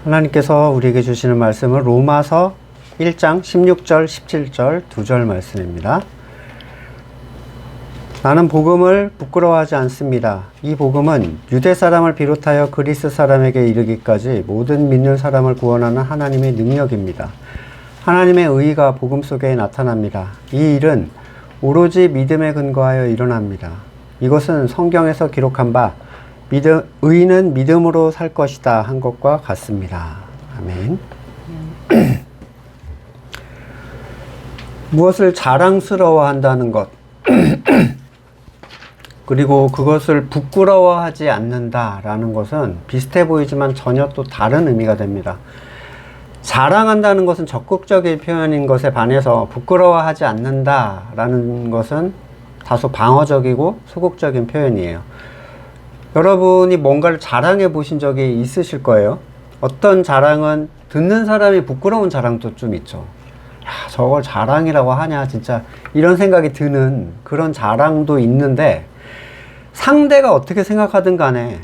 하나님께서 우리에게 주시는 말씀은 로마서 1장 16절, 17절 2절 말씀입니다. 나는 복음을 부끄러워하지 않습니다. 이 복음은 유대 사람을 비롯하여 그리스 사람에게 이르기까지 모든 믿는 사람을 구원하는 하나님의 능력입니다. 하나님의 의의가 복음 속에 나타납니다. 이 일은 오로지 믿음에 근거하여 일어납니다. 이것은 성경에서 기록한 바 의인은 믿음으로 살 것이다 한 것과 같습니다. 아멘. 무엇을 자랑스러워한다는 것 그리고 그것을 부끄러워하지 않는다라는 것은 비슷해 보이지만 전혀 또 다른 의미가 됩니다. 자랑한다는 것은 적극적인 표현인 것에 반해서 부끄러워하지 않는다라는 것은 다소 방어적이고 소극적인 표현이에요. 여러분이 뭔가를 자랑해 보신 적이 있으실 거예요. 어떤 자랑은 듣는 사람이 부끄러운 자랑도 좀 있죠. 야, 저걸 자랑이라고 하냐 진짜 이런 생각이 드는 그런 자랑도 있는데, 상대가 어떻게 생각하든 간에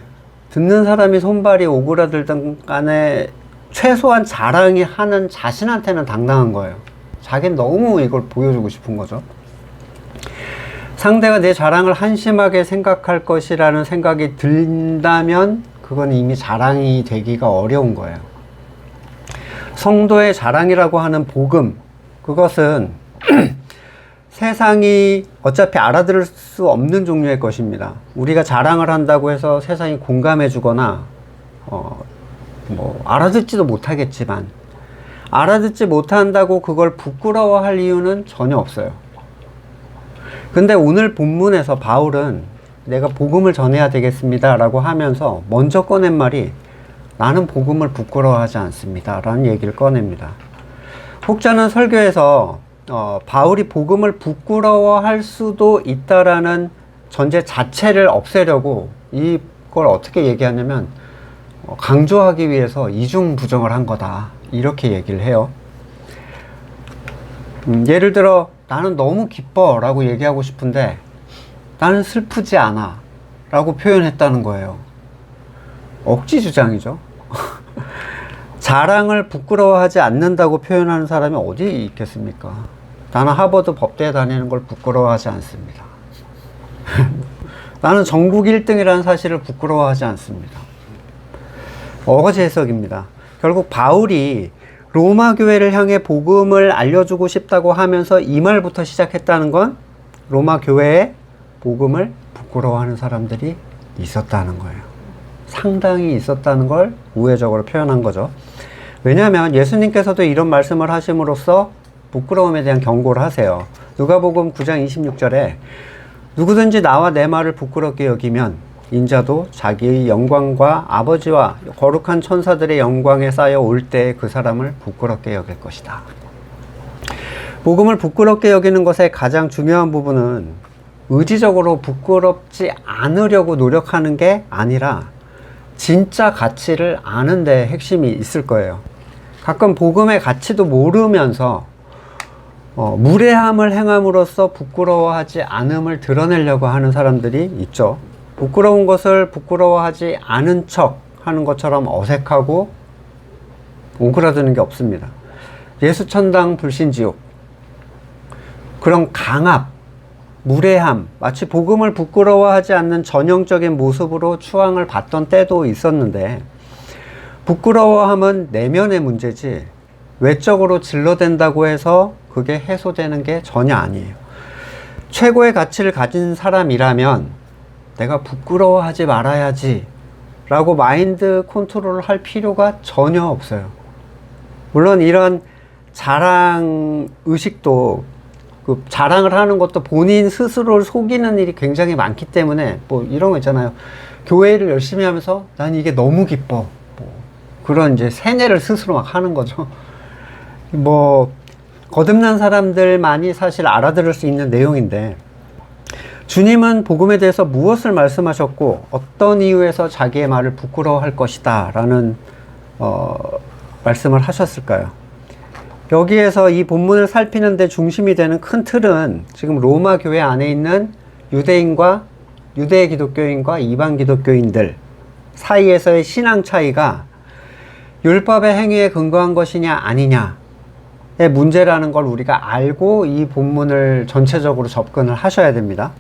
듣는 사람이 손발이 오그라들든 간에 최소한 자랑이 하는 자신한테는 당당한 거예요. 자기는 너무 이걸 보여주고 싶은 거죠. 상대가 내 자랑을 한심하게 생각할 것이라는 생각이 든다면 그건 이미 자랑이 되기가 어려운 거예요. 성도의 자랑이라고 하는 복음, 그것은 세상이 어차피 알아들을 수 없는 종류의 것입니다. 우리가 자랑을 한다고 해서 세상이 공감해 주거나 알아듣지도 못하겠지만, 알아듣지 못한다고 그걸 부끄러워할 이유는 전혀 없어요. 근데 오늘 본문에서 바울은 내가 복음을 전해야 되겠습니다 라고 하면서 먼저 꺼낸 말이 나는 복음을 부끄러워하지 않습니다 라는 얘기를 꺼냅니다. 혹자는 설교에서 바울이 복음을 부끄러워할 수도 있다라는 전제 자체를 없애려고 이걸 어떻게 얘기하냐면 강조하기 위해서 이중부정을 한 거다 이렇게 얘기를 해요. 예를 들어 나는 너무 기뻐 라고 얘기하고 싶은데 나는 슬프지 않아 라고 표현했다는 거예요. 억지 주장이죠. 자랑을 부끄러워하지 않는다고 표현하는 사람이 어디 있겠습니까? 나는 하버드 법대에 다니는 걸 부끄러워하지 않습니다. 나는 전국 1등이라는 사실을 부끄러워하지 않습니다. 어거지 해석입니다. 결국 바울이 로마 교회를 향해 복음을 알려주고 싶다고 하면서 이 말부터 시작했다는 건 로마 교회에 복음을 부끄러워하는 사람들이 있었다는 거예요. 상당히 있었다는 걸 우회적으로 표현한 거죠. 왜냐하면 예수님께서도 이런 말씀을 하심으로써 부끄러움에 대한 경고를 하세요. 누가복음 9장 26절에 누구든지 나와 내 말을 부끄럽게 여기면 인자도 자기의 영광과 아버지와 거룩한 천사들의 영광에 쌓여 올 때 그 사람을 부끄럽게 여길 것이다. 복음을 부끄럽게 여기는 것의 가장 중요한 부분은 의지적으로 부끄럽지 않으려고 노력하는 게 아니라 진짜 가치를 아는 데 핵심이 있을 거예요. 가끔 복음의 가치도 모르면서 무례함을 행함으로써 부끄러워하지 않음을 드러내려고 하는 사람들이 있죠. 부끄러운 것을 부끄러워하지 않은 척 하는 것처럼 어색하고 오그라드는 게 없습니다. 예수천당 불신지옥, 그런 강압, 무례함, 마치 복음을 부끄러워하지 않는 전형적인 모습으로 추앙을 받던 때도 있었는데, 부끄러워함은 내면의 문제지 외적으로 질러댄다고 해서 그게 해소되는 게 전혀 아니에요. 최고의 가치를 가진 사람이라면 내가 부끄러워하지 말아야지 라고 마인드 컨트롤을 할 필요가 전혀 없어요. 물론 이런 자랑 의식도, 자랑을 하는 것도 본인 스스로를 속이는 일이 굉장히 많기 때문에 이런 거 있잖아요. 교회를 열심히 하면서 난 이게 너무 기뻐, 그런 이제 세뇌를 스스로 막 하는 거죠. 거듭난 사람들만이 사실 알아들을 수 있는 내용인데, 주님은 복음에 대해서 무엇을 말씀하셨고 어떤 이유에서 자기의 말을 부끄러워할 것이다 라는 말씀을 하셨을까요? 여기에서 이 본문을 살피는 데 중심이 되는 큰 틀은 지금 로마 교회 안에 있는 유대 기독교인과 이방 기독교인들 사이에서의 신앙 차이가 율법의 행위에 근거한 것이냐 아니냐의 문제라는 걸 우리가 알고 이 본문을 전체적으로 접근을 하셔야 됩니다.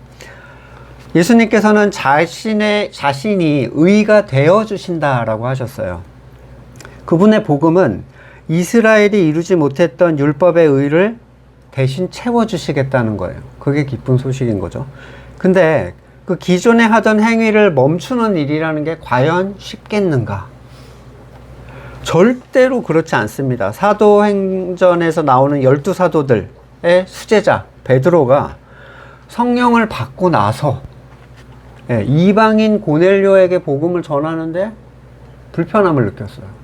예수님께서는 자신이 의가 되어 주신다라고 하셨어요. 그분의 복음은 이스라엘이 이루지 못했던 율법의 의를 대신 채워주시겠다는 거예요. 그게 기쁜 소식인 거죠. 근데 그 기존에 하던 행위를 멈추는 일이라는 게 과연 쉽겠는가? 절대로 그렇지 않습니다. 사도행전에서 나오는 12사도들의 수제자 베드로가 성령을 받고 나서 이방인 고넬료에게 복음을 전하는데 불편함을 느꼈어요.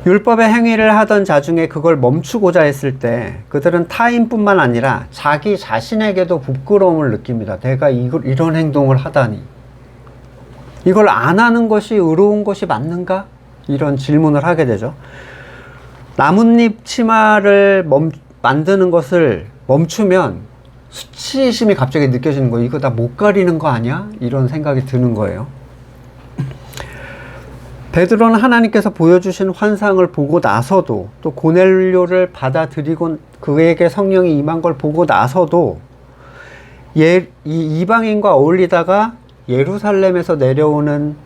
율법의 행위를 하던 자 중에 그걸 멈추고자 했을 때 그들은 타인뿐만 아니라 자기 자신에게도 부끄러움을 느낍니다. 내가 이런 행동을 하다니. 이걸 안 하는 것이 의로운 것이 맞는가? 이런 질문을 하게 되죠. 나뭇잎 치마를 만드는 것을 멈추면 수치심이 갑자기 느껴지는 거예요. 이거 다 못 가리는 거 아니야? 이런 생각이 드는 거예요. 베드로는 하나님께서 보여주신 환상을 보고 나서도 또 고넬료를 받아들이고 그에게 성령이 임한 걸 보고 나서도 이 이방인과 어울리다가 예루살렘에서 내려오는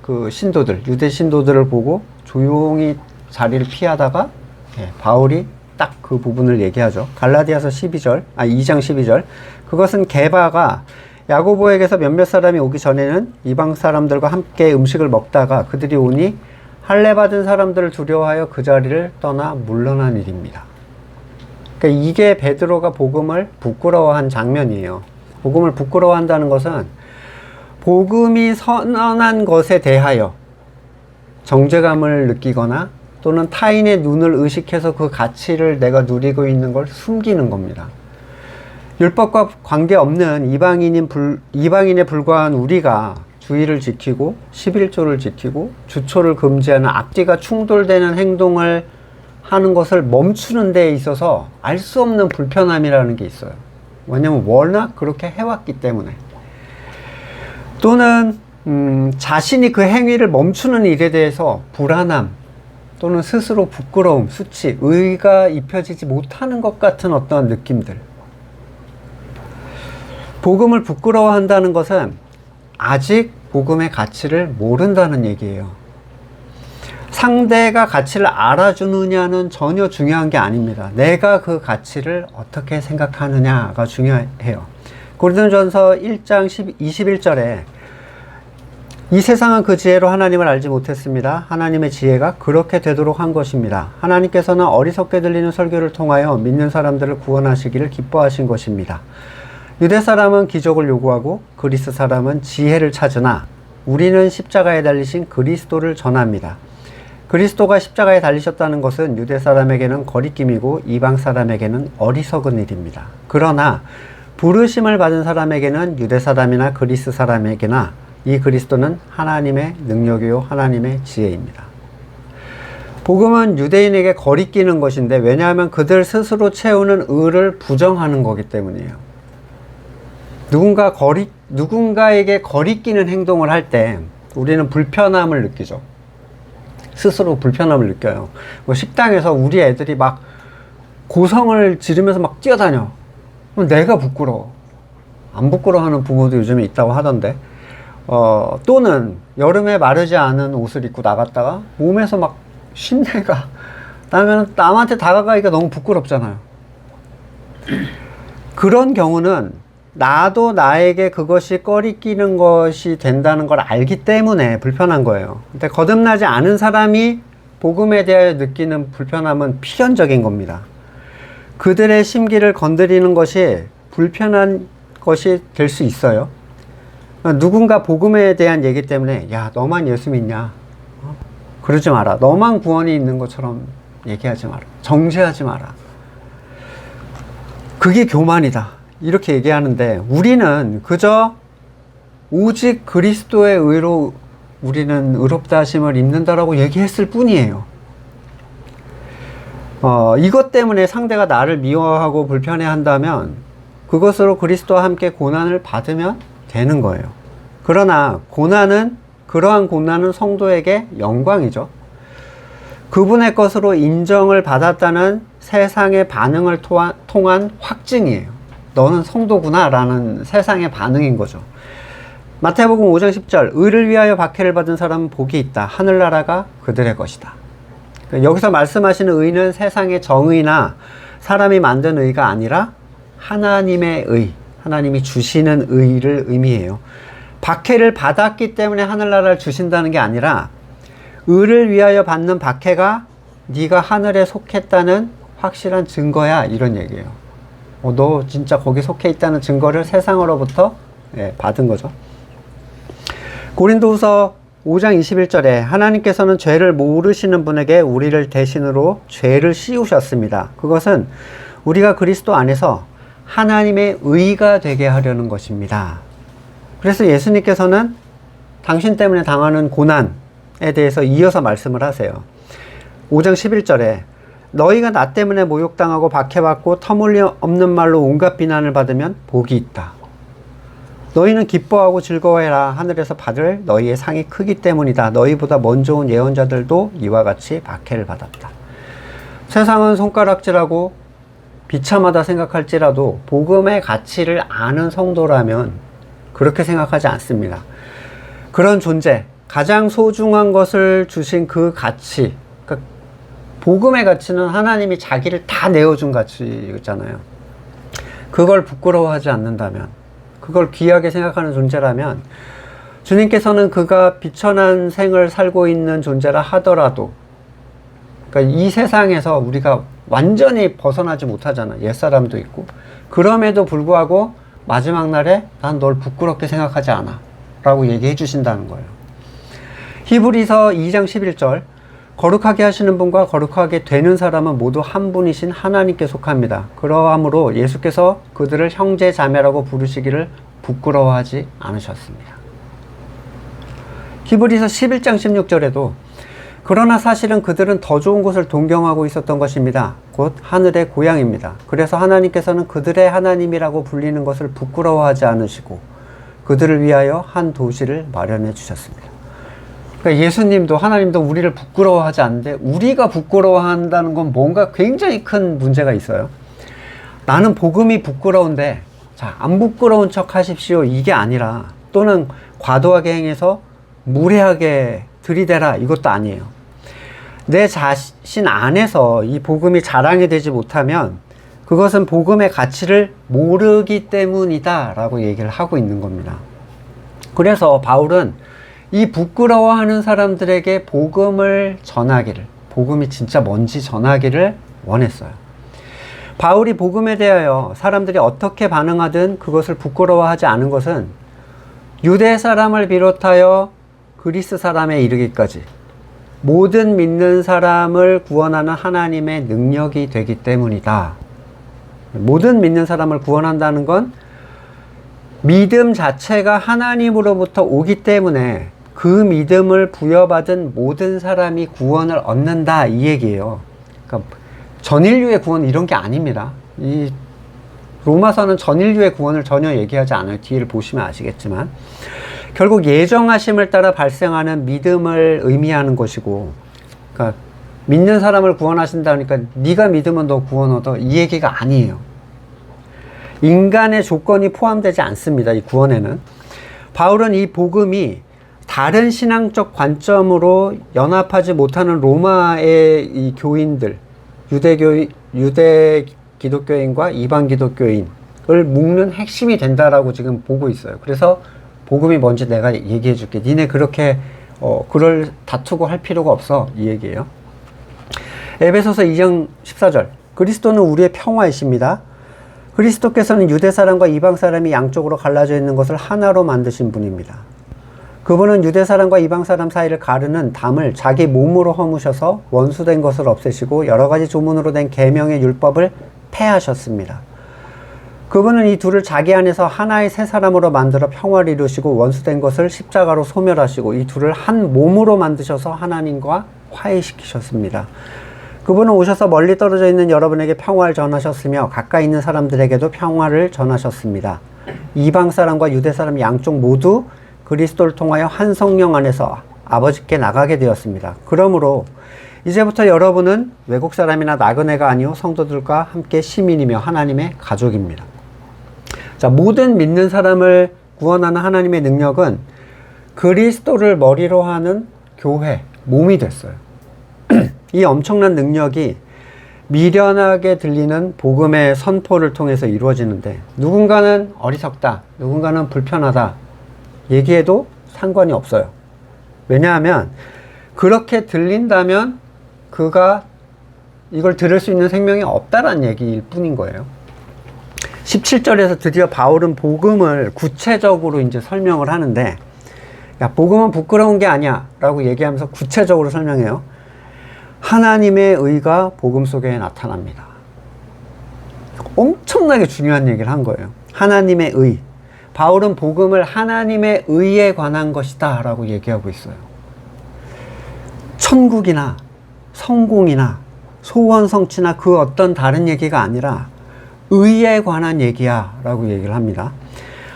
그 신도들, 유대 신도들을 보고 조용히 자리를 피하다가 바울이 딱 그 부분을 얘기하죠. 갈라디아서 2장 12절. 그것은 게바가 야고보에게서 몇몇 사람이 오기 전에는 이방 사람들과 함께 음식을 먹다가 그들이 오니 할례 받은 사람들을 두려워하여 그 자리를 떠나 물러난 일입니다. 그러니까 이게 베드로가 복음을 부끄러워한 장면이에요. 복음을 부끄러워한다는 것은 복음이 선언한 것에 대하여 정죄감을 느끼거나 또는 타인의 눈을 의식해서 그 가치를 내가 누리고 있는 걸 숨기는 겁니다. 율법과 관계없는 이방인에 불과한 우리가 주의를 지키고 11조를 지키고 주초를 금지하는 앞뒤가 충돌되는 행동을 하는 것을 멈추는 데 있어서 알 수 없는 불편함이라는 게 있어요. 왜냐면 워낙 그렇게 해왔기 때문에. 또는 자신이 그 행위를 멈추는 일에 대해서 불안함 또는 스스로 부끄러움, 수치, 의가 입혀지지 못하는 것 같은 어떤 느낌들. 복음을 부끄러워한다는 것은 아직 복음의 가치를 모른다는 얘기예요. 상대가 가치를 알아주느냐는 전혀 중요한 게 아닙니다. 내가 그 가치를 어떻게 생각하느냐가 중요해요. 고린도전서 1장 21절에 이 세상은 그 지혜로 하나님을 알지 못했습니다. 하나님의 지혜가 그렇게 되도록 한 것입니다. 하나님께서는 어리석게 들리는 설교를 통하여 믿는 사람들을 구원하시기를 기뻐하신 것입니다. 유대 사람은 기적을 요구하고 그리스 사람은 지혜를 찾으나 우리는 십자가에 달리신 그리스도를 전합니다. 그리스도가 십자가에 달리셨다는 것은 유대 사람에게는 거리낌이고 이방 사람에게는 어리석은 일입니다. 그러나 부르심을 받은 사람에게는 유대 사람이나 그리스 사람에게나 이 그리스도는 하나님의 능력이요 하나님의 지혜입니다. 복음은 유대인에게 거리끼는 것인데 왜냐하면 그들 스스로 채우는 의를 부정하는 거기 때문이에요. 누군가에게 거리끼는 행동을 할 때 우리는 불편함을 느끼죠. 스스로 불편함을 느껴요. 뭐 식당에서 우리 애들이 막 고성을 지르면서 막 뛰어다녀. 그럼 내가 부끄러워. 안 부끄러워하는 부모도 요즘에 있다고 하던데. 또는 여름에 마르지 않은 옷을 입고 나갔다가 몸에서 막 쉰내가 나면 남한테 다가가기가 너무 부끄럽잖아요. 그런 경우는 나도 나에게 그것이 꺼리끼는 것이 된다는 걸 알기 때문에 불편한 거예요. 근데 거듭나지 않은 사람이 복음에 대하여 느끼는 불편함은 필연적인 겁니다. 그들의 심기를 건드리는 것이 불편한 것이 될 수 있어요. 누군가 복음에 대한 얘기 때문에 야 너만 예수 믿냐? 그러지 마라. 너만 구원이 있는 것처럼 얘기하지 마라. 정죄하지 마라. 그게 교만이다. 이렇게 얘기하는데 우리는 그저 오직 그리스도의 의로 우리는 의롭다 하심을 입는다라고 얘기했을 뿐이에요. 이것 때문에 상대가 나를 미워하고 불편해한다면 그것으로 그리스도와 함께 고난을 받으면 되는 거예요. 그러나 고난은 그 그러한 고난은 성도에게 영광이죠. 그분의 것으로 인정을 받았다는 세상의 반응을 통한 확증이에요. 너는 성도구나 라는 세상의 반응인 거죠. 마태복음 5장 10절, 의를 위하여 박해를 받은 사람은 복이 있다. 하늘나라가 그들의 것이다. 여기서 말씀하시는 의는 세상의 정의나 사람이 만든 의가 아니라 하나님의 의, 하나님이 주시는 의를 의미해요. 박해를 받았기 때문에 하늘나라를 주신다는 게 아니라 의를 위하여 받는 박해가 네가 하늘에 속했다는 확실한 증거야, 이런 얘기예요. 너 진짜 거기 속해 있다는 증거를 세상으로부터 받은 거죠. 고린도후서 5장 21절에 하나님께서는 죄를 모르시는 분에게 우리를 대신으로 죄를 씌우셨습니다. 그것은 우리가 그리스도 안에서 하나님의 의가 되게 하려는 것입니다. 그래서 예수님께서는 당신 때문에 당하는 고난에 대해서 이어서 말씀을 하세요. 5장 11절에 너희가 나 때문에 모욕당하고 박해받고 터무니없는 말로 온갖 비난을 받으면 복이 있다. 너희는 기뻐하고 즐거워해라. 하늘에서 받을 너희의 상이 크기 때문이다. 너희보다 먼저 온 예언자들도 이와 같이 박해를 받았다. 세상은 손가락질하고 비참하다 생각할지라도 복음의 가치를 아는 성도라면 그렇게 생각하지 않습니다. 그런 존재, 가장 소중한 것을 주신 그 가치, 그러니까 복음의 가치는 하나님이 자기를 다 내어준 가치잖아요. 그걸 부끄러워하지 않는다면, 그걸 귀하게 생각하는 존재라면 주님께서는 그가 비천한 생을 살고 있는 존재라 하더라도, 그러니까 이 세상에서 우리가 완전히 벗어나지 못하잖아. 옛사람도 있고. 그럼에도 불구하고 마지막 날에 난 널 부끄럽게 생각하지 않아 라고 얘기해 주신다는 거예요. 히브리서 2장 11절, 거룩하게 하시는 분과 거룩하게 되는 사람은 모두 한 분이신 하나님께 속합니다. 그러함으로 예수께서 그들을 형제 자매라고 부르시기를 부끄러워하지 않으셨습니다. 히브리서 11장 16절에도 그러나 사실은 그들은 더 좋은 곳을 동경하고 있었던 것입니다. 곧 하늘의 고향입니다. 그래서 하나님께서는 그들의 하나님이라고 불리는 것을 부끄러워하지 않으시고 그들을 위하여 한 도시를 마련해 주셨습니다. 그러니까 예수님도 하나님도 우리를 부끄러워하지 않는데 우리가 부끄러워한다는 건 뭔가 굉장히 큰 문제가 있어요. 나는 복음이 부끄러운데 안 부끄러운 척 하십시오, 이게 아니라, 또는 과도하게 행해서 무례하게 들이대라, 이것도 아니에요. 내 자신 안에서 이 복음이 자랑이 되지 못하면 그것은 복음의 가치를 모르기 때문이다 라고 얘기를 하고 있는 겁니다. 그래서 바울은 이 부끄러워하는 사람들에게 복음을 전하기를, 복음이 진짜 뭔지 전하기를 원했어요. 바울이 복음에 대하여 사람들이 어떻게 반응하든 그것을 부끄러워하지 않은 것은 유대 사람을 비롯하여 그리스 사람에 이르기까지 모든 믿는 사람을 구원하는 하나님의 능력이 되기 때문이다. 모든 믿는 사람을 구원한다는 건 믿음 자체가 하나님으로부터 오기 때문에 그 믿음을 부여받은 모든 사람이 구원을 얻는다, 이 얘기예요. 그러니까 전인류의 구원 이런 게 아닙니다. 이 로마서는 전인류의 구원을 전혀 얘기하지 않아요. 뒤를 보시면 아시겠지만 결국 예정하심을 따라 발생하는 믿음을 의미하는 것이고, 그러니까 믿는 사람을 구원하신다니까 네가 믿으면 너 구원 얻어, 이 얘기가 아니에요. 인간의 조건이 포함되지 않습니다, 이 구원에는. 바울은 이 복음이 다른 신앙적 관점으로 연합하지 못하는 로마의 이 교인들, 유대 기독교인과 이방 기독교인을 묶는 핵심이 된다라고 지금 보고 있어요. 그래서 복음이 뭔지 내가 얘기해 줄게. 니네 그렇게 그럴 다투고 할 필요가 없어, 이 얘기예요. 에베소서 2장 14절, 그리스도는 우리의 평화이십니다. 그리스도께서는 유대 사람과 이방 사람이 양쪽으로 갈라져 있는 것을 하나로 만드신 분입니다. 그분은 유대 사람과 이방 사람 사이를 가르는 담을 자기 몸으로 허무셔서 원수된 것을 없애시고 여러 가지 조문으로 된 계명의 율법을 폐하셨습니다. 그분은 이 둘을 자기 안에서 하나의 새 사람으로 만들어 평화를 이루시고 원수된 것을 십자가로 소멸하시고 이 둘을 한 몸으로 만드셔서 하나님과 화해시키셨습니다. 그분은 오셔서 멀리 떨어져 있는 여러분에게 평화를 전하셨으며 가까이 있는 사람들에게도 평화를 전하셨습니다. 이방 사람과 유대 사람 양쪽 모두 그리스도를 통하여 한 성령 안에서 아버지께 나가게 되었습니다. 그러므로 이제부터 여러분은 외국 사람이나 나그네가 아니요 성도들과 함께 시민이며 하나님의 가족입니다. 자, 모든 믿는 사람을 구원하는 하나님의 능력은 그리스도를 머리로 하는 교회, 몸이 됐어요. 이 엄청난 능력이 미련하게 들리는 복음의 선포를 통해서 이루어지는데, 누군가는 어리석다, 누군가는 불편하다 얘기해도 상관이 없어요. 왜냐하면 그렇게 들린다면 그가 이걸 들을 수 있는 생명이 없다라는 얘기일 뿐인 거예요. 17절에서 드디어 바울은 복음을 구체적으로 이제 설명을 하는데, 야, 복음은 부끄러운 게 아니야 라고 얘기하면서 구체적으로 설명해요. 하나님의 의가 복음 속에 나타납니다. 엄청나게 중요한 얘기를 한 거예요. 하나님의 의. 바울은 복음을 하나님의 의에 관한 것이다 라고 얘기하고 있어요. 천국이나 성공이나 소원 성취나 그 어떤 다른 얘기가 아니라 의에 관한 얘기야 라고 얘기를 합니다.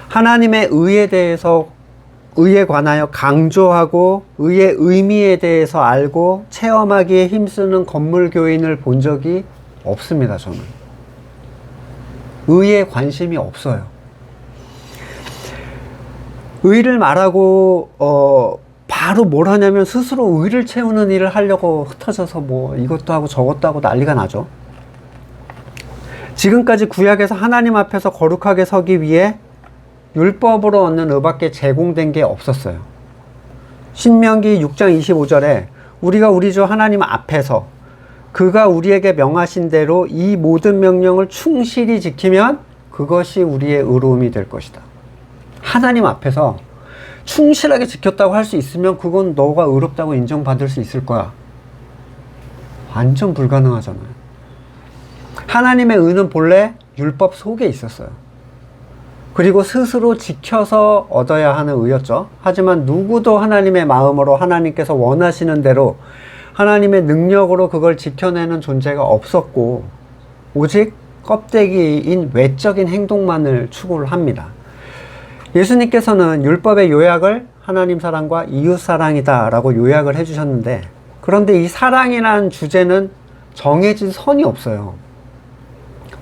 하나님의 의에 관하여 강조하고 의의 의미에 대해서 알고 체험하기에 힘쓰는 건물교인을 본 적이 없습니다. 저는 의에 관심이 없어요. 의를 말하고 바로 뭘 하냐면 스스로 의를 채우는 일을 하려고 흩어져서 뭐 이것도 하고 저것도 하고 난리가 나죠. 지금까지 구약에서 하나님 앞에서 거룩하게 서기 위해 율법으로 얻는 의밖에 제공된 게 없었어요. 신명기 6장 25절에 우리가 우리 주 하나님 앞에서 그가 우리에게 명하신 대로 이 모든 명령을 충실히 지키면 그것이 우리의 의로움이 될 것이다. 하나님 앞에서 충실하게 지켰다고 할 수 있으면 그건 너가 의롭다고 인정받을 수 있을 거야. 완전 불가능하잖아요. 하나님의 의는 본래 율법 속에 있었어요. 그리고 스스로 지켜서 얻어야 하는 의였죠. 하지만 누구도 하나님의 마음으로 하나님께서 원하시는 대로 하나님의 능력으로 그걸 지켜내는 존재가 없었고, 오직 껍데기인 외적인 행동만을 추구를 합니다. 예수님께서는 율법의 요약을 하나님 사랑과 이웃 사랑이다 라고 요약을 해주셨는데, 그런데 이 사랑이라는 주제는 정해진 선이 없어요.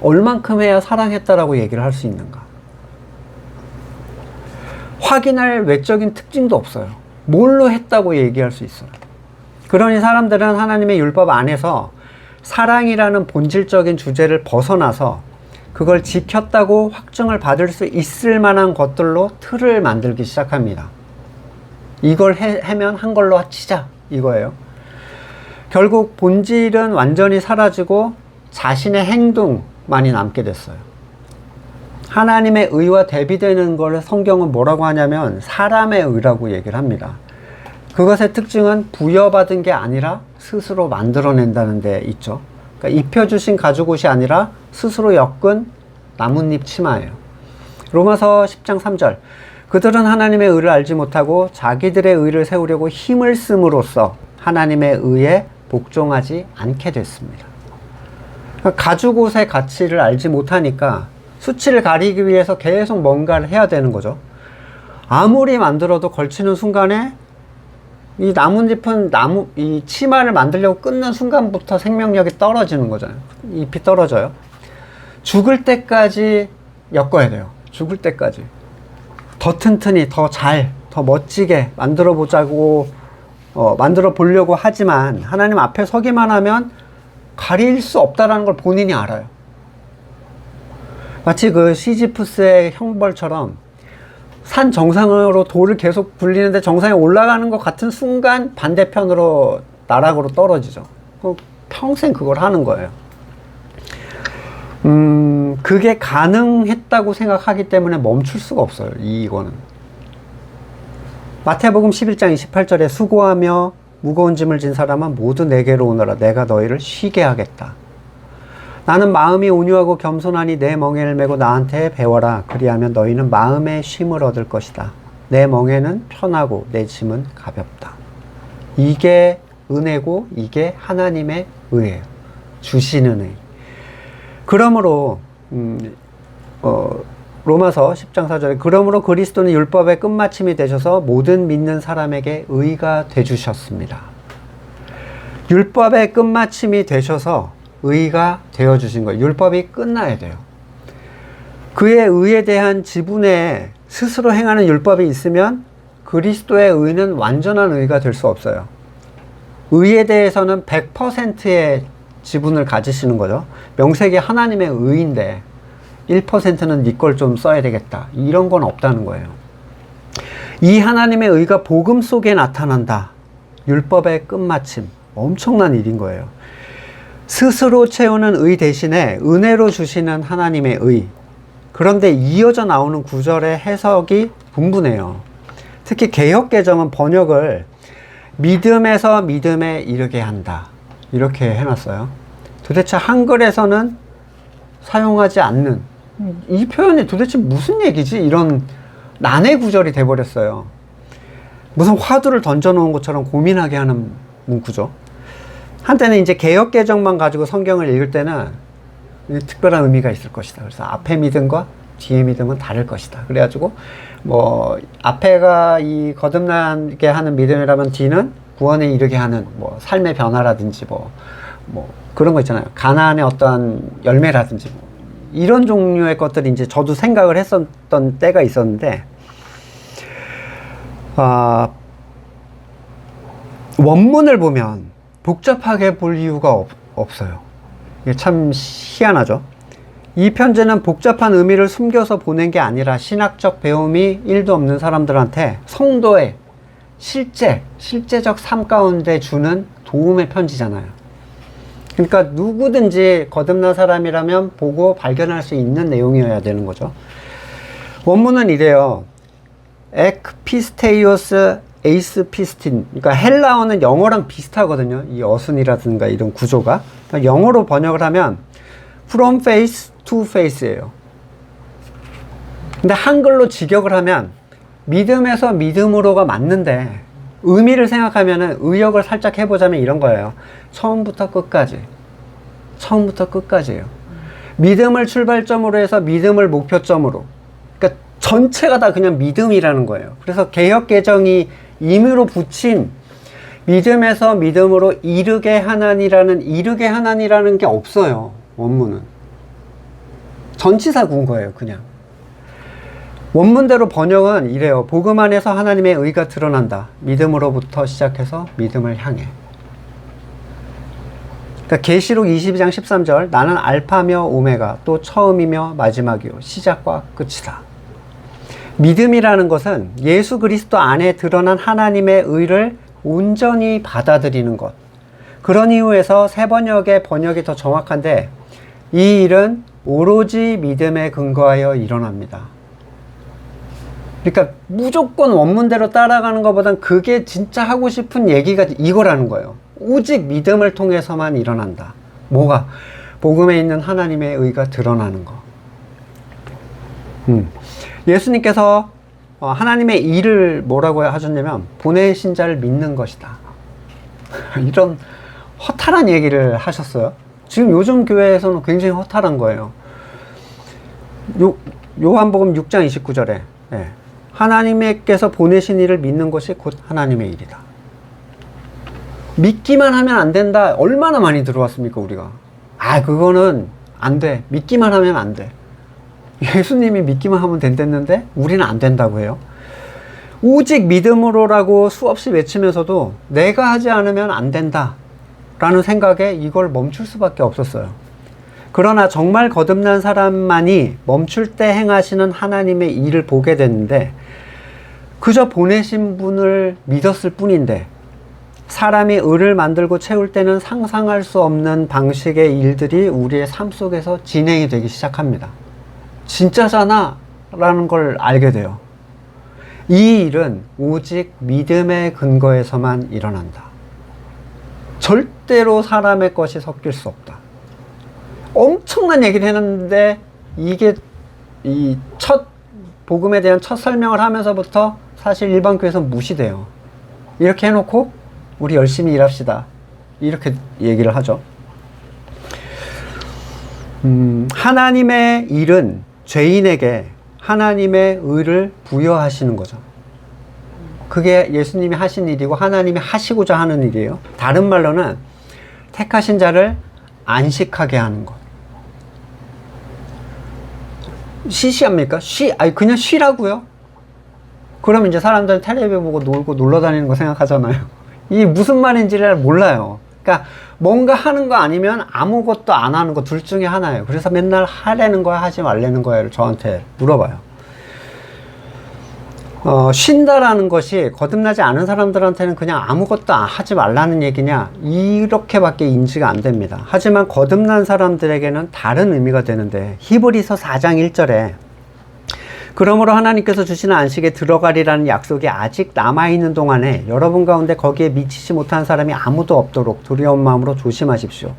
얼만큼 해야 사랑했다라고 얘기를 할 수 있는가? 확인할 외적인 특징도 없어요. 뭘로 했다고 얘기할 수 있어요. 그러니 사람들은 하나님의 율법 안에서 사랑이라는 본질적인 주제를 벗어나서 그걸 지켰다고 확증을 받을 수 있을 만한 것들로 틀을 만들기 시작합니다. 이걸 하면 한 걸로 치자 이거예요. 결국 본질은 완전히 사라지고 자신의 행동만이 남게 됐어요. 하나님의 의와 대비되는 걸 성경은 뭐라고 하냐면 사람의 의라고 얘기를 합니다. 그것의 특징은 부여받은 게 아니라 스스로 만들어낸다는 데 있죠. 그러니까 입혀주신 가죽옷이 아니라 스스로 엮은 나뭇잎 치마예요. 로마서 10장 3절. 그들은 하나님의 의를 알지 못하고 자기들의 의를 세우려고 힘을 씀으로써 하나님의 의에 복종하지 않게 됐습니다. 그러니까 가죽옷의 가치를 알지 못하니까 수치를 가리기 위해서 계속 뭔가를 해야 되는 거죠. 아무리 만들어도 걸치는 순간에 이 나뭇잎은 이 치마를 만들려고 끊는 순간부터 생명력이 떨어지는 거잖아요. 잎이 떨어져요. 죽을 때까지 엮어야 돼요. 죽을 때까지. 더 튼튼히, 더 잘, 더 멋지게 만들어 보자고, 만들어 보려고 하지만 하나님 앞에 서기만 하면 가릴 수 없다는 걸 본인이 알아요. 마치 그 시지프스의 형벌처럼 산 정상으로 돌을 계속 굴리는데 정상에 올라가는 것 같은 순간 반대편으로 나락으로 떨어지죠. 평생 그걸 하는 거예요. 그게 가능했다고 생각하기 때문에 멈출 수가 없어요. 이거는. 마태복음 11장 28절에 수고하며 무거운 짐을 진 사람은 모두 내게로 오너라. 내가 너희를 쉬게 하겠다. 나는 마음이 온유하고 겸손하니 내 멍에를 메고 나한테 배워라. 그리하면 너희는 마음의 쉼을 얻을 것이다. 내 멍에는 편하고 내 짐은 가볍다. 이게 은혜고 이게 하나님의 의예요. 주시는 의. 그러므로 로마서 10장 4절에 그러므로 그리스도는 율법의 끝마침이 되셔서 모든 믿는 사람에게 의가 되주셨습니다. 율법의 끝마침이 되셔서 의가 되어주신 거예요. 율법이 끝나야 돼요. 그의 의에 대한 지분에 스스로 행하는 율법이 있으면 그리스도의 의는 완전한 의가 될 수 없어요. 의에 대해서는 100%의 지분을 가지시는 거죠. 명색이 하나님의 의인데 1%는 네 걸 좀 써야 되겠다. 이런 건 없다는 거예요. 이 하나님의 의가 복음 속에 나타난다. 율법의 끝마침. 엄청난 일인 거예요. 스스로 채우는 의 대신에 은혜로 주시는 하나님의 의. 그런데 이어져 나오는 구절의 해석이 분분해요. 특히 개역개정은 번역을 믿음에서 믿음에 이르게 한다. 이렇게 해놨어요. 도대체 한글에서는 사용하지 않는 이 표현이 도대체 무슨 얘기지? 이런 난해 구절이 돼버렸어요. 무슨 화두를 던져놓은 것처럼 고민하게 하는 문구죠. 한때는 이제 개역개정만 가지고 성경을 읽을 때는 특별한 의미가 있을 것이다. 그래서 앞에 믿음과 뒤에 믿음은 다를 것이다. 그래가지고 뭐 앞에가 이 거듭나게 하는 믿음이라면 뒤는 구원에 이르게 하는 뭐 삶의 변화라든지 뭐 그런 거 있잖아요. 가나안의 어떠한 열매라든지 뭐 이런 종류의 것들이 이제 저도 생각을 했었던 때가 있었는데 원문을 보면 복잡하게 볼 이유가 없어요. 이게 참 희한하죠. 이 편지는 복잡한 의미를 숨겨서 보낸 게 아니라 신학적 배움이 1도 없는 사람들한테 성도의 실제적 삶 가운데 주는 도움의 편지잖아요. 그러니까 누구든지 거듭난 사람이라면 보고 발견할 수 있는 내용이어야 되는 거죠. 원문은 이래요. ekpisteos 에이스피스틴. 그러니까 헬라어는 영어랑 비슷하거든요. 이 어순이라든가 이런 구조가. 그러니까 영어로 번역을 하면 from face to face예요. 근데 한글로 직역을 하면 믿음에서 믿음으로가 맞는데 의미를 생각하면은 의역을 살짝 해보자면 이런 거예요. 처음부터 끝까지예요. 믿음을 출발점으로 해서 믿음을 목표점으로. 그러니까 전체가 다 그냥 믿음이라는 거예요. 그래서 개역개정이 임의로 붙인 믿음에서 믿음으로 이르게 하나니라는 게 없어요. 원문은. 전치사 구은 거예요. 그냥. 원문대로 번역은 이래요. 복음 안에서 하나님의 의가 드러난다. 믿음으로부터 시작해서 믿음을 향해. 그러니까 계시록 22장 13절 나는 알파며 오메가 또 처음이며 마지막이요 시작과 끝이다. 믿음이라는 것은 예수 그리스도 안에 드러난 하나님의 의를 온전히 받아들이는 것. 그런 이유에서 새 번역의 번역이 더 정확한데 이 일은 오로지 믿음에 근거하여 일어납니다. 그러니까 무조건 원문대로 따라가는 것보단 그게 진짜 하고 싶은 얘기가 이거라는 거예요. 오직 믿음을 통해서만 일어난다. 뭐가? 복음에 있는 하나님의 의가 드러나는 거. 예수님께서 하나님의 일을 뭐라고 하셨냐면 보내신 자를 믿는 것이다. 이런 허탈한 얘기를 하셨어요. 지금 요즘 교회에서는 굉장히 허탈한 거예요. 요한복음 6장 29절에 하나님께서 보내신 일을 믿는 것이 곧 하나님의 일이다. 믿기만 하면 안 된다. 얼마나 많이 들어왔습니까, 우리가? 그거는 안 돼. 믿기만 하면 안 돼. 예수님이 믿기만 하면 된댔는데 우리는 안 된다고 해요. 오직 믿음으로라고 수없이 외치면서도 내가 하지 않으면 안 된다 라는 생각에 이걸 멈출 수밖에 없었어요. 그러나 정말 거듭난 사람만이 멈출 때 행하시는 하나님의 일을 보게 됐는데 그저 보내신 분을 믿었을 뿐인데 사람이 의를 만들고 채울 때는 상상할 수 없는 방식의 일들이 우리의 삶 속에서 진행이 되기 시작합니다. 진짜잖아 라는 걸 알게 돼요. 이 일은 오직 믿음의 근거에서만 일어난다. 절대로 사람의 것이 섞일 수 없다. 엄청난 얘기를 했는데 이게 이 첫 복음에 대한 첫 설명을 하면서부터 사실 일반 교회에서 무시돼요. 이렇게 해놓고 우리 열심히 일합시다. 이렇게 얘기를 하죠. 하나님의 일은 죄인에게 하나님의 의를 부여하시는 거죠. 그게 예수님이 하신 일이고 하나님이 하시고자 하는 일이에요. 다른 말로는 택하신 자를 안식하게 하는 것. 시시합니까? 아니 그냥 쉬라고요? 그럼 이제 사람들은 텔레비 보고 놀고 놀러 다니는 거 생각하잖아요. 이게 무슨 말인지를 몰라요. 그러니까 뭔가 하는 거 아니면 아무것도 안 하는 거 둘 중에 하나예요. 그래서 맨날 하라는 거야 하지 말라는 거야를 저한테 물어봐요. 쉰다라는 것이 거듭나지 않은 사람들한테는 그냥 아무것도 하지 말라는 얘기냐 이렇게밖에 인지가 안 됩니다. 하지만 거듭난 사람들에게는 다른 의미가 되는데 히브리서 4장 1절에 그러므로 하나님께서 주시는 안식에 들어가리라는 약속이 아직 남아있는 동안에 여러분 가운데 거기에 미치지 못한 사람이 아무도 없도록 두려운 마음으로 조심하십시오.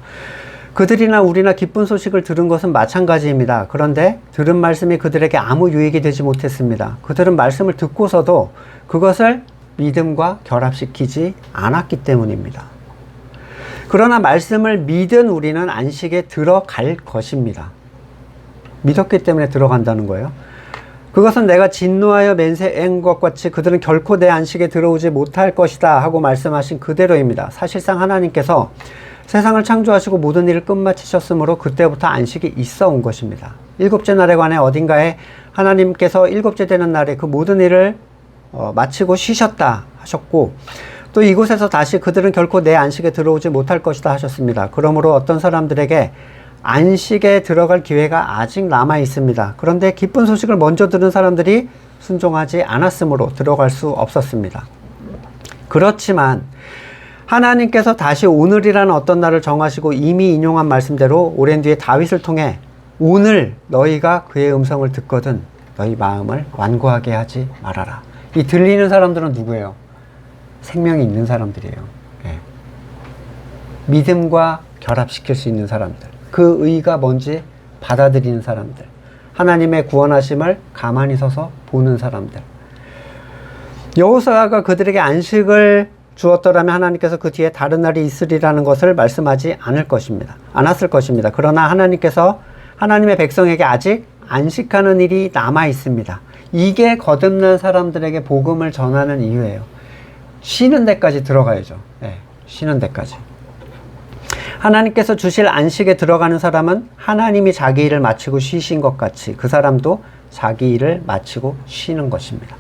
그들이나 우리나 기쁜 소식을 들은 것은 마찬가지입니다. 그런데 들은 말씀이 그들에게 아무 유익이 되지 못했습니다. 그들은 말씀을 듣고서도 그것을 믿음과 결합시키지 않았기 때문입니다. 그러나 말씀을 믿은 우리는 안식에 들어갈 것입니다. 믿었기 때문에 들어간다는 거예요. 그것은 내가 진노하여 맹세한 것 같이 그들은 결코 내 안식에 들어오지 못할 것이다 하고 말씀하신 그대로입니다. 사실상 하나님께서 세상을 창조하시고 모든 일을 끝마치셨으므로 그때부터 안식이 있어 온 것입니다. 일곱째 날에 관해 어딘가에 하나님께서 일곱째 되는 날에 그 모든 일을 마치고 쉬셨다 하셨고 또 이곳에서 다시 그들은 결코 내 안식에 들어오지 못할 것이다 하셨습니다. 그러므로 어떤 사람들에게 안식에 들어갈 기회가 아직 남아 있습니다. 그런데 기쁜 소식을 먼저 들은 사람들이 순종하지 않았으므로 들어갈 수 없었습니다. 그렇지만 하나님께서 다시 오늘이라는 어떤 날을 정하시고 이미 인용한 말씀대로 오랜 뒤에 다윗을 통해 오늘 너희가 그의 음성을 듣거든 너희 마음을 완고하게 하지 말아라. 이 들리는 사람들은 누구예요? 생명이 있는 사람들이에요. 네. 믿음과 결합시킬 수 있는 사람들. 그 의가 뭔지 받아들이는 사람들. 하나님의 구원하심을 가만히 서서 보는 사람들. 여호수아가 그들에게 안식을 주었더라면 하나님께서 그 뒤에 다른 날이 있으리라는 것을 말씀하지 않았을 것입니다. 그러나 하나님께서 하나님의 백성에게 아직 안식하는 일이 남아 있습니다. 이게 거듭난 사람들에게 복음을 전하는 이유예요. 쉬는 데까지 들어가야죠. 네, 쉬는 데까지. 하나님께서 주실 안식에 들어가는 사람은 하나님이 자기 일을 마치고 쉬신 것 같이 그 사람도 자기 일을 마치고 쉬는 것입니다.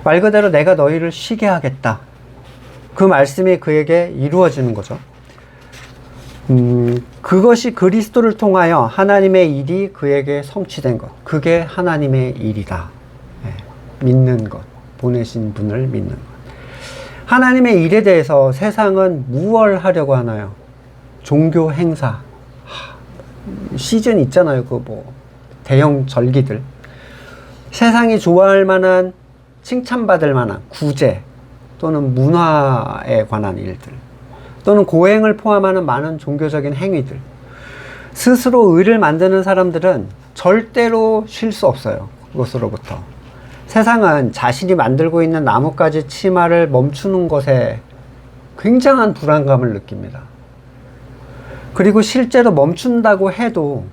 말 그대로 내가 너희를 쉬게 하겠다. 그 말씀이 그에게 이루어지는 거죠. 그것이 그리스도를 통하여 하나님의 일이 그에게 성취된 것. 그게 하나님의 일이다. 네, 믿는 것. 보내신 분을 믿는 것. 하나님의 일에 대해서 세상은 무엇을 하려고 하나요? 종교 행사. 시즌 있잖아요. 대형 절기들. 세상이 좋아할 만한, 칭찬받을 만한 구제. 또는 문화에 관한 일들 또는 고행을 포함하는 많은 종교적인 행위들 스스로 의를 만드는 사람들은 절대로 쉴 수 없어요. 그것으로부터 세상은 자신이 만들고 있는 나뭇가지 치마를 멈추는 것에 굉장한 불안감을 느낍니다. 그리고 실제로 멈춘다고 해도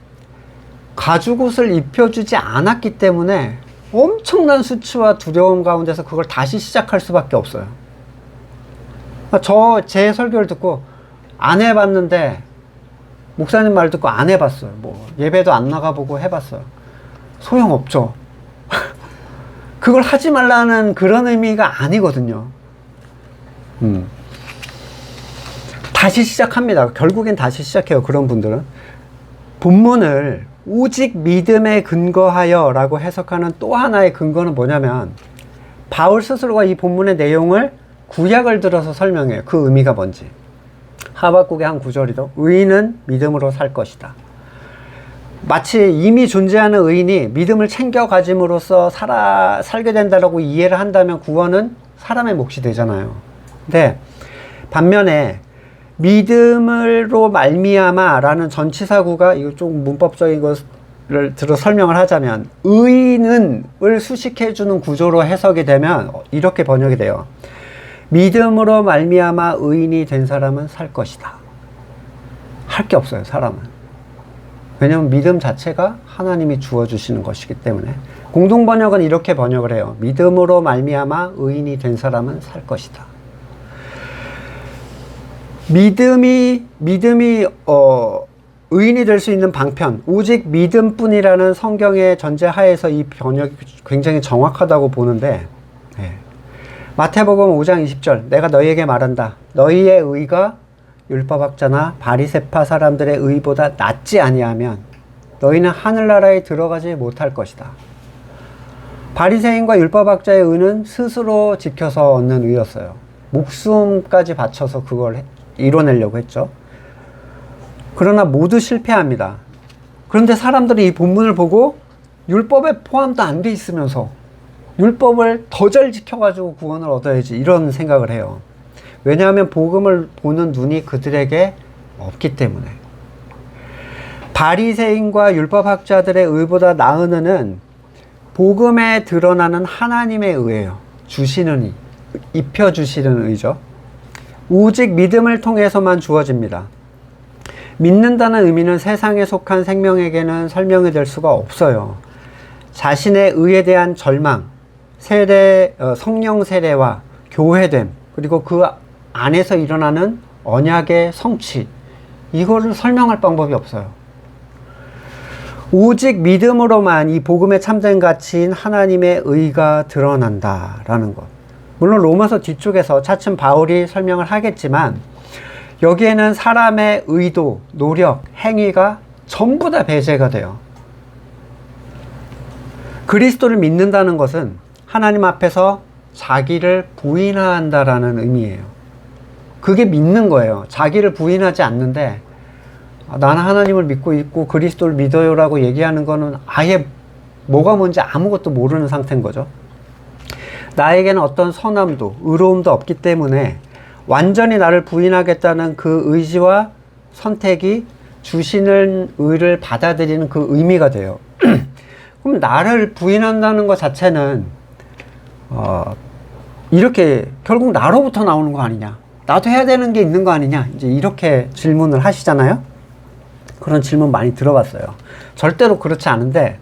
가죽옷을 입혀주지 않았기 때문에 엄청난 수치와 두려움 가운데서 그걸 다시 시작할 수밖에 없어요. 제 설교를 듣고 안 해봤는데 목사님 말 듣고 안 해봤어요. 예배도 안 나가보고 해봤어요. 소용없죠. 그걸 하지 말라는 그런 의미가 아니거든요. 다시 시작합니다. 결국엔 다시 시작해요. 그런 분들은. 본문을 오직 믿음에 근거하여 라고 해석하는 또 하나의 근거는 뭐냐면 바울 스스로가 이 본문의 내용을 구약을 들어서 설명해요. 그 의미가 뭔지. 하박국의 한 구절이죠. 의인은 믿음으로 살 것이다. 마치 이미 존재하는 의인이 믿음을 챙겨 가짐으로써 살게 된다라고 이해를 한다면 구원은 사람의 몫이 되잖아요. 근데 반면에 믿음으로 말미암아 라는 전치사구가 이거 좀 문법적인 것을 들어 설명을 하자면 의인은을 수식해주는 구조로 해석이 되면 이렇게 번역이 돼요. 믿음으로 말미암아 의인이 된 사람은 살 것이다. 할 게 없어요. 사람은. 왜냐하면 믿음 자체가 하나님이 주어주시는 것이기 때문에. 공동번역은 이렇게 번역을 해요. 믿음으로 말미암아 의인이 된 사람은 살 것이다. 믿음이 의인이 될 수 있는 방편, 오직 믿음뿐이라는 성경의 전제하에서 이 번역이 굉장히 정확하다고 보는데, 마태복음 5장 20절, 내가 너희에게 말한다. 너희의 의가 율법학자나 바리새파 사람들의 의보다 낫지 아니하면 너희는 하늘나라에 들어가지 못할 것이다. 바리새인과 율법학자의 의는 스스로 지켜서 얻는 의였어요. 목숨까지 바쳐서 그걸 이뤄내려고 했죠. 그러나 모두 실패합니다. 그런데 사람들이 이 본문을 보고 율법에 포함도 안 돼 있으면서 율법을 더 잘 지켜가지고 구원을 얻어야지, 이런 생각을 해요. 왜냐하면 복음을 보는 눈이 그들에게 없기 때문에. 바리새인과 율법학자들의 의보다 나은 의는 복음에 드러나는 하나님의 의예요. 주시는 의, 입혀주시는 의죠. 오직 믿음을 통해서만 주어집니다. 믿는다는 의미는 세상에 속한 생명에게는 설명이 될 수가 없어요. 자신의 의에 대한 절망, 성령 세례와 교회됨, 그리고 그 안에서 일어나는 언약의 성취, 이거를 설명할 방법이 없어요. 오직 믿음으로만 이 복음의 참된 가치인 하나님의 의가 드러난다라는 것. 물론 로마서 뒤쪽에서 차츰 바울이 설명을 하겠지만 여기에는 사람의 의도, 노력, 행위가 전부 다 배제가 돼요. 그리스도를 믿는다는 것은 하나님 앞에서 자기를 부인한다라는 의미예요. 그게 믿는 거예요. 자기를 부인하지 않는데, 나는 하나님을 믿고 있고 그리스도를 믿어요라고 얘기하는 거는 아예 뭐가 뭔지 아무것도 모르는 상태인 거죠. 나에게는 어떤 선함도 의로움도 없기 때문에 완전히 나를 부인하겠다는 그 의지와 선택이 주시는 의를 받아들이는 그 의미가 돼요. 그럼 나를 부인한다는 것 자체는 이렇게 결국 나로부터 나오는 거 아니냐, 나도 해야 되는 게 있는 거 아니냐, 이제 이렇게 질문을 하시잖아요. 그런 질문 많이 들어봤어요. 절대로 그렇지 않은데,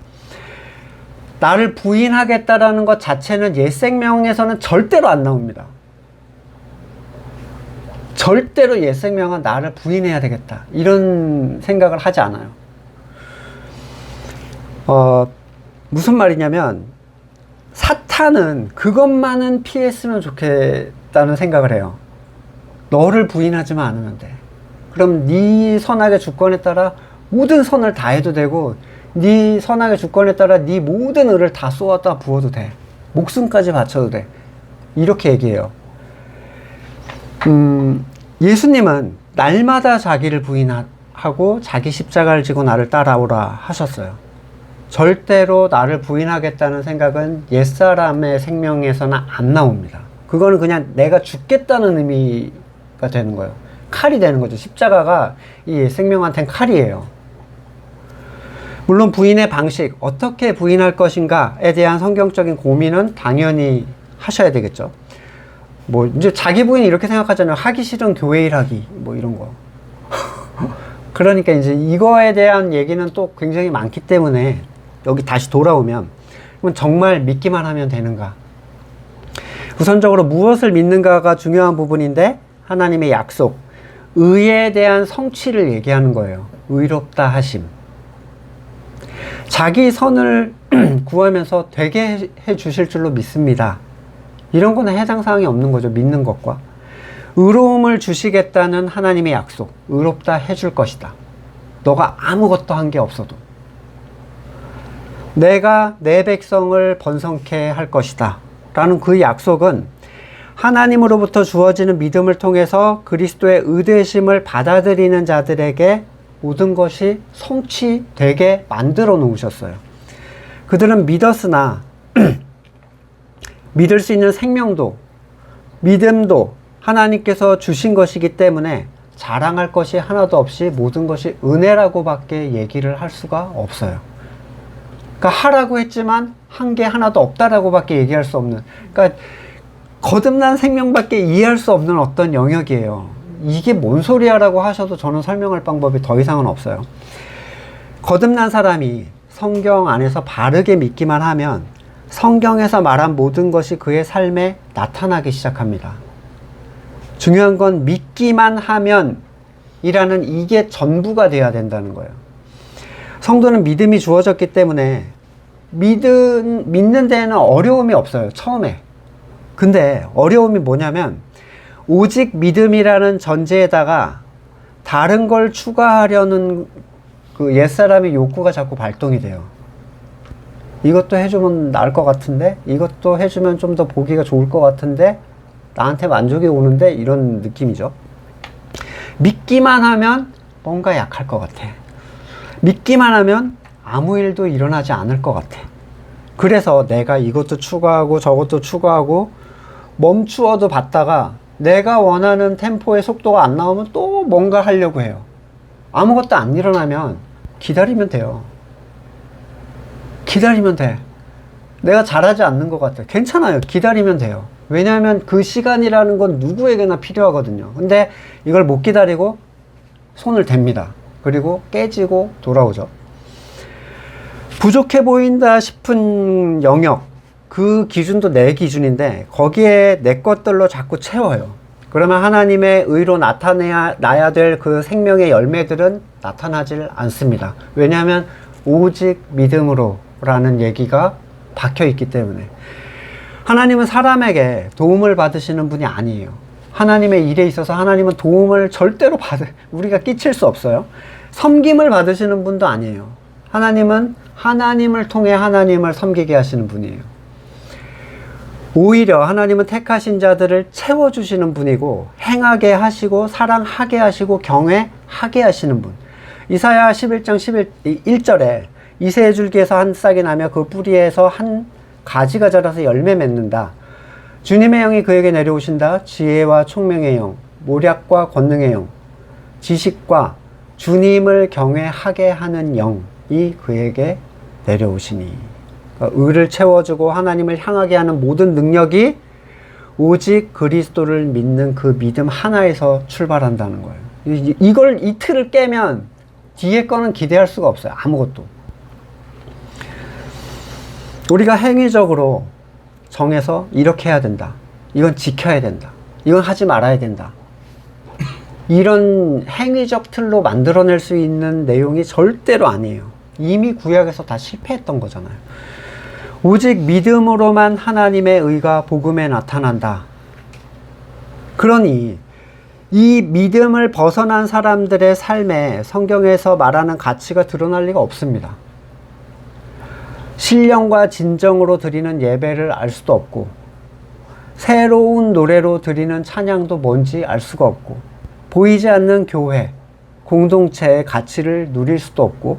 나를 부인하겠다라는 것 자체는 옛 생명에서는 절대로 안 나옵니다. 절대로 옛 생명은 나를 부인해야 되겠다, 이런 생각을 하지 않아요. 무슨 말이냐면, 사탄은 그것만은 피했으면 좋겠다는 생각을 해요. 너를 부인하지만 않으면 돼. 그럼 네 선악의 주권에 따라 모든 선을 다 해도 되고, 네 선악의 주권에 따라 네 모든 의를 다 쏟아 부어도 돼. 목숨까지 바쳐도 돼. 이렇게 얘기해요. 예수님은 날마다 자기를 부인하고 자기 십자가를 지고 나를 따라오라 하셨어요. 절대로 나를 부인하겠다는 생각은 옛사람의 생명에서는 안 나옵니다. 그거는 그냥 내가 죽겠다는 의미가 되는 거예요. 칼이 되는 거죠. 십자가가 이 생명한테는 칼이에요. 물론 부인의 방식, 어떻게 부인할 것인가에 대한 성경적인 고민은 당연히 하셔야 되겠죠. 뭐 이제 자기 부인 이렇게 생각하잖아요. 하기 싫은 교회 일하기, 뭐 이런 거. 그러니까 이제 이거에 대한 얘기는 또 굉장히 많기 때문에 여기 다시 돌아오면, 그럼 정말 믿기만 하면 되는가? 우선적으로 무엇을 믿는가가 중요한 부분인데, 하나님의 약속, 의에 대한 성취를 얘기하는 거예요. 의롭다 하심. 자기 선을 구하면서 되게 해 주실 줄로 믿습니다. 이런 거는 해당 사항이 없는 거죠. 믿는 것과. 의로움을 주시겠다는 하나님의 약속. 의롭다 해줄 것이다. 너가 아무것도 한 게 없어도. 내가 내 백성을 번성케 할 것이다 라는 그 약속은 하나님으로부터 주어지는 믿음을 통해서 그리스도의 의되심을 받아들이는 자들에게 모든 것이 성취되게 만들어 놓으셨어요. 그들은 믿었으나 믿을 수 있는 생명도 믿음도 하나님께서 주신 것이기 때문에 자랑할 것이 하나도 없이 모든 것이 은혜라고 밖에 얘기를 할 수가 없어요. 그러니까 하라고 했지만 한 게 하나도 없다라고 밖에 얘기할 수 없는, 그러니까 거듭난 생명밖에 이해할 수 없는 어떤 영역이에요. 이게 뭔 소리야 라고 하셔도 저는 설명할 방법이 더 이상은 없어요. 거듭난 사람이 성경 안에서 바르게 믿기만 하면 성경에서 말한 모든 것이 그의 삶에 나타나기 시작합니다. 중요한 건 믿기만 하면 이라는 이게 전부가 돼야 된다는 거예요. 성도는 믿음이 주어졌기 때문에 믿는 데에는 어려움이 없어요, 처음에. 근데 어려움이 뭐냐면 오직 믿음이라는 전제에다가 다른 걸 추가하려는 그 옛사람의 욕구가 자꾸 발동이 돼요. 이것도 해주면 나을 것 같은데, 이것도 해주면 좀 더 보기가 좋을 것 같은데, 나한테 만족이 오는데, 이런 느낌이죠. 믿기만 하면 뭔가 약할 것 같아. 믿기만 하면 아무 일도 일어나지 않을 것 같아. 그래서 내가 이것도 추가하고 저것도 추가하고 멈추어도 봤다가 내가 원하는 템포의 속도가 안 나오면 또 뭔가 하려고 해요. 아무것도 안 일어나면 기다리면 돼요. 기다리면 돼. 내가 잘하지 않는 것 같아. 괜찮아요. 기다리면 돼요. 왜냐하면 그 시간이라는 건 누구에게나 필요하거든요. 근데 이걸 못 기다리고 손을 댑니다. 그리고 깨지고 돌아오죠. 부족해 보인다 싶은 영역, 그 기준도 내 기준인데 거기에 내 것들로 자꾸 채워요. 그러면 하나님의 의로 나타나야 될 그 생명의 열매들은 나타나질 않습니다. 왜냐하면 오직 믿음으로 라는 얘기가 박혀 있기 때문에. 하나님은 사람에게 도움을 받으시는 분이 아니에요. 하나님의 일에 있어서 하나님은 도움을 절대로 우리가 끼칠 수 없어요. 섬김을 받으시는 분도 아니에요. 하나님은 하나님을 통해 하나님을 섬기게 하시는 분이에요. 오히려 하나님은 택하신 자들을 채워주시는 분이고 행하게 하시고 사랑하게 하시고 경외하게 하시는 분. 이사야 11장 1절에 이새의 줄기에서 한 싹이 나며 그 뿌리에서 한 가지가 자라서 열매 맺는다. 주님의 영이 그에게 내려오신다. 지혜와 총명의 영, 모략과 권능의 영, 지식과 주님을 경외하게 하는 영이 그에게 내려오시니. 그러니까 의를 채워주고 하나님을 향하게 하는 모든 능력이 오직 그리스도를 믿는 그 믿음 하나에서 출발한다는 거예요. 이 틀을 깨면 뒤에 거는 기대할 수가 없어요. 아무것도. 우리가 행위적으로 정해서 이렇게 해야 된다. 이건 지켜야 된다. 이건 하지 말아야 된다. 이런 행위적 틀로 만들어낼 수 있는 내용이 절대로 아니에요. 이미 구약에서 다 실패했던 거잖아요. 오직 믿음으로만 하나님의 의가 복음에 나타난다. 그러니 이 믿음을 벗어난 사람들의 삶에 성경에서 말하는 가치가 드러날 리가 없습니다. 신령과 진정으로 드리는 예배를 알 수도 없고, 새로운 노래로 드리는 찬양도 뭔지 알 수가 없고, 보이지 않는 교회, 공동체의 가치를 누릴 수도 없고,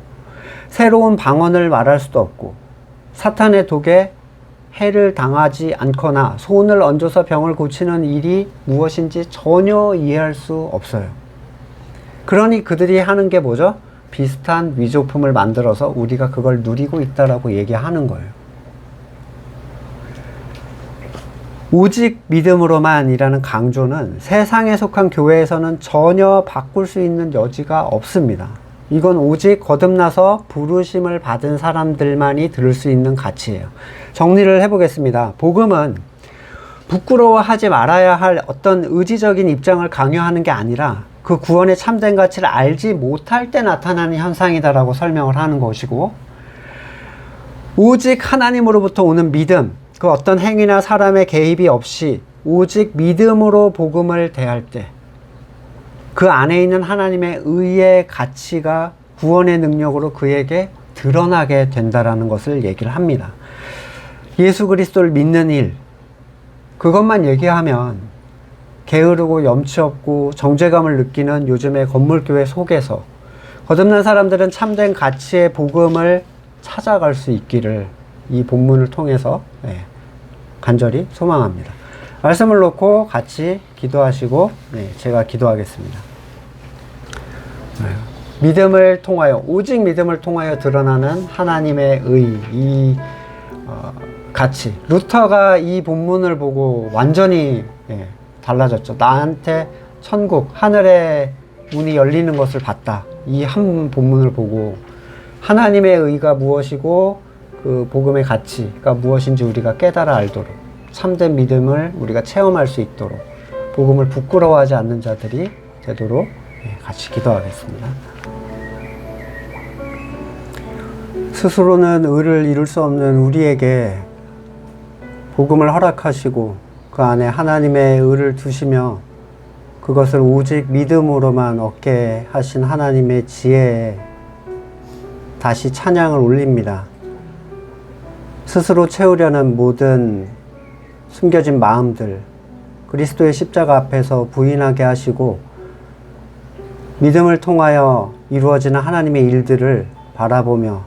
새로운 방언을 말할 수도 없고, 사탄의 독에 해를 당하지 않거나 손을 얹어서 병을 고치는 일이 무엇인지 전혀 이해할 수 없어요. 그러니 그들이 하는 게 뭐죠? 비슷한 위조품을 만들어서 우리가 그걸 누리고 있다라고 얘기하는 거예요. 오직 믿음으로만이라는 강조는 세상에 속한 교회에서는 전혀 바꿀 수 있는 여지가 없습니다. 이건 오직 거듭나서 부르심을 받은 사람들만이 들을 수 있는 가치예요. 정리를 해보겠습니다. 복음은 부끄러워하지 말아야 할 어떤 의지적인 입장을 강요하는 게 아니라 그 구원의 참된 가치를 알지 못할 때 나타나는 현상이다라고 설명을 하는 것이고, 오직 하나님으로부터 오는 믿음, 그 어떤 행위나 사람의 개입이 없이 오직 믿음으로 복음을 대할 때 그 안에 있는 하나님의 의의 가치가 구원의 능력으로 그에게 드러나게 된다라는 것을 얘기를 합니다. 예수 그리스도를 믿는 일, 그것만 얘기하면 게으르고 염치 없고 정죄감을 느끼는 요즘의 건물교회 속에서 거듭난 사람들은 참된 가치의 복음을 찾아갈 수 있기를 이 본문을 통해서 간절히 소망합니다. 말씀을 놓고 같이 기도하시고 제가 기도하겠습니다. 믿음을 통하여, 오직 믿음을 통하여 드러나는 하나님의 의, 이 가치. 루터가 이 본문을 보고 완전히 달라졌죠. 나한테 천국, 하늘의 문이 열리는 것을 봤다. 이 한 본문을 보고 하나님의 의가 무엇이고 그 복음의 가치가 무엇인지 우리가 깨달아 알도록, 참된 믿음을 우리가 체험할 수 있도록, 복음을 부끄러워하지 않는 자들이 되도록 같이 기도하겠습니다. 스스로는 의를 이룰 수 없는 우리에게 복음을 허락하시고 그 안에 하나님의 의를 두시며 그것을 오직 믿음으로만 얻게 하신 하나님의 지혜에 다시 찬양을 올립니다. 스스로 채우려는 모든 숨겨진 마음들 그리스도의 십자가 앞에서 부인하게 하시고 믿음을 통하여 이루어지는 하나님의 일들을 바라보며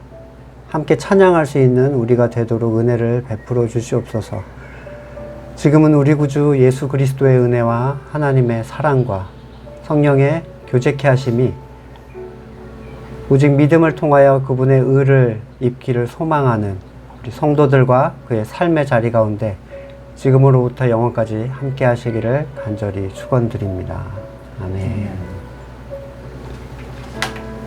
함께 찬양할 수 있는 우리가 되도록 은혜를 베풀어 주시옵소서. 지금은 우리 구주 예수 그리스도의 은혜와 하나님의 사랑과 성령의 교제케 하심이 오직 믿음을 통하여 그분의 의를 입기를 소망하는 우리 성도들과 그의 삶의 자리 가운데 지금으로부터 영원까지 함께 하시기를 간절히 축원드립니다. 아멘.